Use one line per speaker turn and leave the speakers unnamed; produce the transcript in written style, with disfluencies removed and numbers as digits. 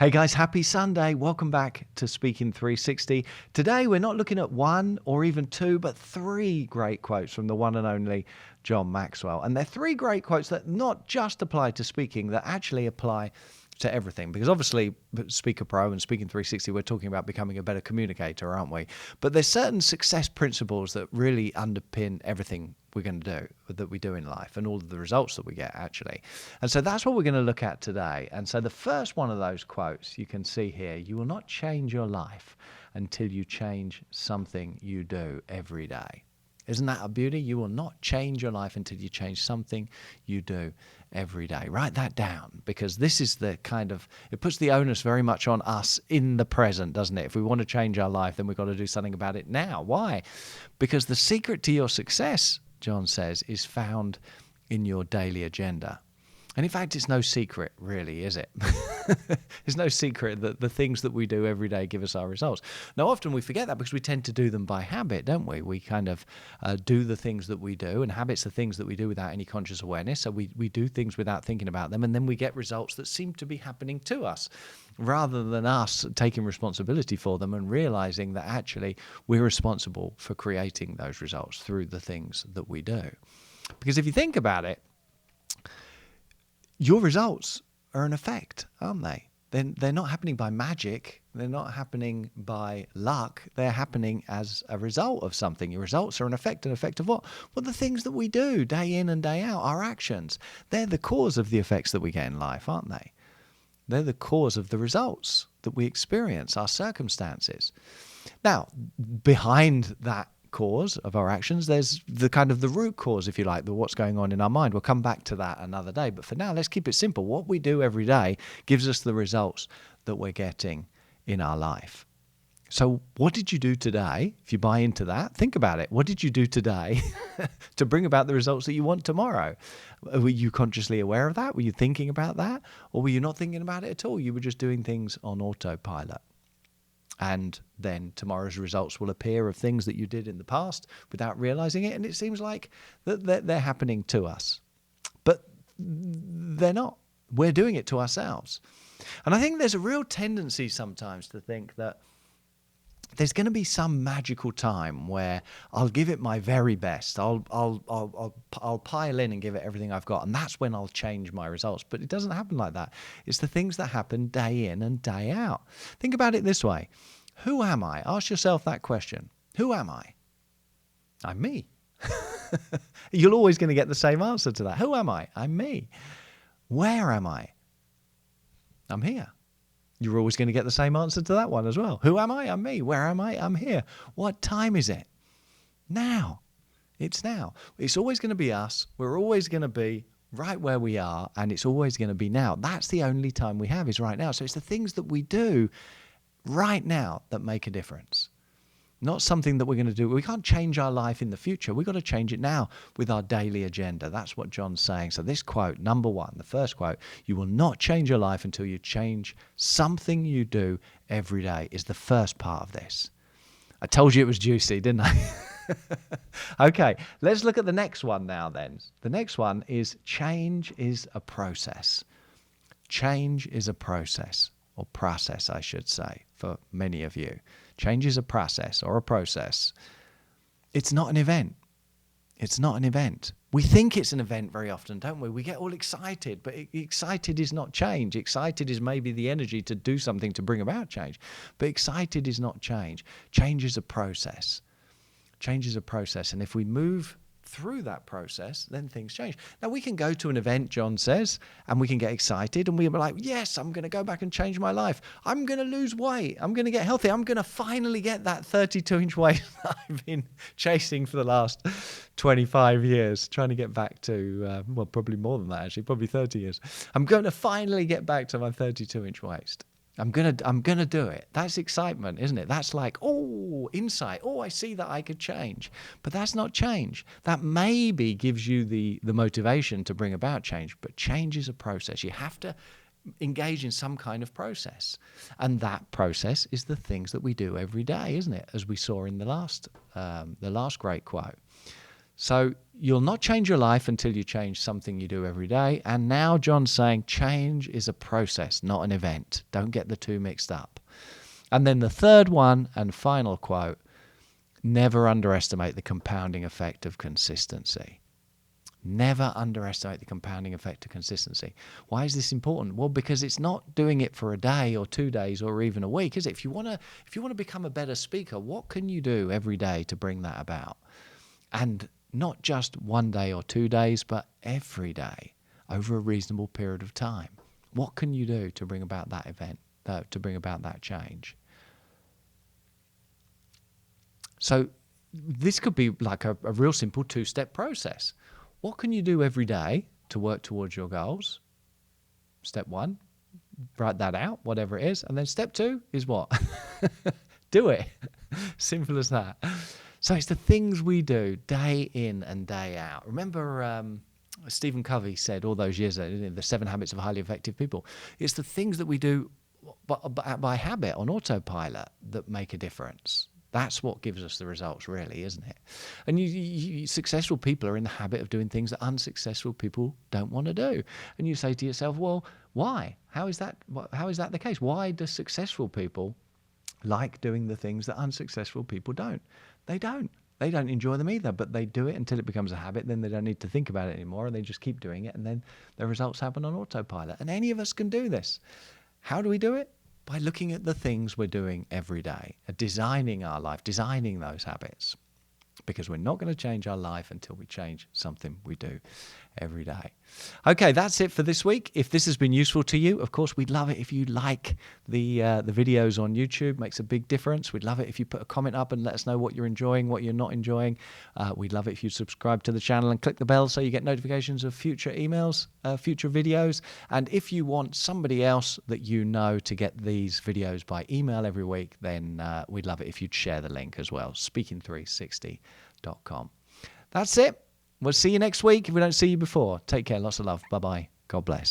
Hey guys, happy Sunday. Welcome back to Speaking360. Today we're not looking at one or even two, but three great quotes from the one and only John Maxwell. And they're three great quotes that not just apply to speaking, that actually apply to everything. Because obviously, Speaker Pro and Speaking360, we're talking about becoming a better communicator, aren't we? But there's certain success principles that really underpin everything we're going to do, that we do in life, and all of the results that we get, actually. And so that's what we're going to look at today. And so the first one of those quotes you can see here: you will not change your life until you change something you do every day. Isn't that a beauty? You will not change your life until you change something you do every day. Write that down, because this is the kind of, it puts the onus very much on us in the present, doesn't it? If we want to change our life, then we've got to do something about it now. Why? Because the secret to your success, John says, is found in your daily agenda. And in fact, it's no secret, really, is it? It's no secret that the things that we do every day give us our results. Now, often we forget that because we tend to do them by habit, don't we? We kind of do the things that we do, and habits are things that we do without any conscious awareness. So we do things without thinking about them, and then we get results that seem to be happening to us, rather than us taking responsibility for them and realizing that actually we're responsible for creating those results through the things that we do. Because if you think about it, your results are an effect, aren't they? They're not happening by magic. They're not happening by luck. They're happening as a result of something. Your results are an effect of what? Well, the things that we do day in and day out, our actions. They're the cause of the effects that we get in life, aren't they? They're the cause of the results that we experience, our circumstances. Now, behind that cause of our actions, there's the kind of the root cause, if you like, the what's going on in our mind. We'll come back to that another day, but for now, let's keep it simple. What we do every day gives us the results that we're getting in our life. So what did you do today? If you buy into that, think about it. What did you do today to bring about the results that you want tomorrow? Were you consciously aware of that? Were you thinking about that? Or were you not thinking about it at all? You were just doing things on autopilot. And then tomorrow's results will appear of things that you did in the past without realizing it. And it seems like that they're happening to us. But they're not. We're doing it to ourselves. And I think there's a real tendency sometimes to think that there's going to be some magical time where I'll give it my very best. I'll pile in and give it everything I've got, and that's when I'll change my results. But it doesn't happen like that. It's the things that happen day in and day out. Think about it this way. Who am I? Ask yourself that question. Who am I? I'm me. You're always going to get the same answer to that. Who am I? I'm me. Where am I? I'm here. You're always going to get the same answer to that one as well. Who am I? I'm me. Where am I? I'm here. What time is it? Now. It's now. It's always going to be us. We're always going to be right where we are, and it's always going to be now. That's the only time we have, is right now. So it's the things that we do right now that make a difference. Not something that we're going to do. We can't change our life in the future. We've got to change it now with our daily agenda. That's what John's saying. So this quote, number one, the first quote, you will not change your life until you change something you do every day, is the first part of this. I told you it was juicy, didn't I? Okay, let's look at the next one now then. The next one is change is a process. Change is a process, or process, I should say, for many of you. Change is a process or a process. It's not an event. It's not an event. We think it's an event very often, don't we? We get all excited, but excited is not change. Excited is maybe the energy to do something to bring about change, but excited is not change. Change is a process. Change is a process, and if we move through that process, then things change. Now, we can go to an event, John says, and we can get excited, and we're like, yes, I'm going to go back and change my life. I'm going to lose weight. I'm going to get healthy. I'm going to finally get that 32-inch waist that I've been chasing for the last 25 years, trying to get back to, well, probably more than that, actually, probably 30 years. I'm going to finally get back to my 32-inch waist. I'm gonna do it. That's excitement, isn't it? That's like, oh, insight. Oh, I see that I could change. But that's not change. That maybe gives you the motivation to bring about change. But change is a process. You have to engage in some kind of process. And that process is the things that we do every day, isn't it? As we saw in the last great quote. So you'll not change your life until you change something you do every day. And now John's saying change is a process, not an event. Don't get the two mixed up. And then the third one and final quote, never underestimate the compounding effect of consistency. Never underestimate the compounding effect of consistency. Why is this important? Well, because it's not doing it for a day or 2 days or even a week, is it? If you want to become a better speaker, what can you do every day to bring that about? And not just 1 day or 2 days, but every day over a reasonable period of time. What can you do to bring about that event, to bring about that change? So this could be like a real simple 2-step process. What can you do every day to work towards your goals? Step 1, write that out, whatever it is. And then step 2 is what? Do it. Simple as that. So it's the things we do day in and day out. Remember Stephen Covey said all those years ago, the 7 Habits of Highly Effective People. It's the things that we do by habit on autopilot that make a difference. That's what gives us the results, really, isn't it? And you successful people are in the habit of doing things that unsuccessful people don't want to do. And you say to yourself, well, why? How is that the case? Why do successful people like doing the things that unsuccessful people don't? They don't. They don't enjoy them either, but they do it until it becomes a habit. Then they don't need to think about it anymore, and they just keep doing it, and then the results happen on autopilot. And any of us can do this. How do we do it? By looking at the things we're doing every day, designing our life, designing those habits. Because we're not going to change our life until we change something we do every day. Okay, that's it for this week. If this has been useful to you, of course, we'd love it if you like the videos on YouTube. Makes a big difference. We'd love it if you put a comment up and let us know what you're enjoying, what you're not enjoying. We'd love it if you subscribe to the channel and click the bell so you get notifications of future emails, future videos. And if you want somebody else that you know to get these videos by email every week, then we'd love it if you'd share the link as well, Speaking360.com. That's it. We'll see you next week if we don't see you before. Take care. Lots of love. Bye-bye. God bless.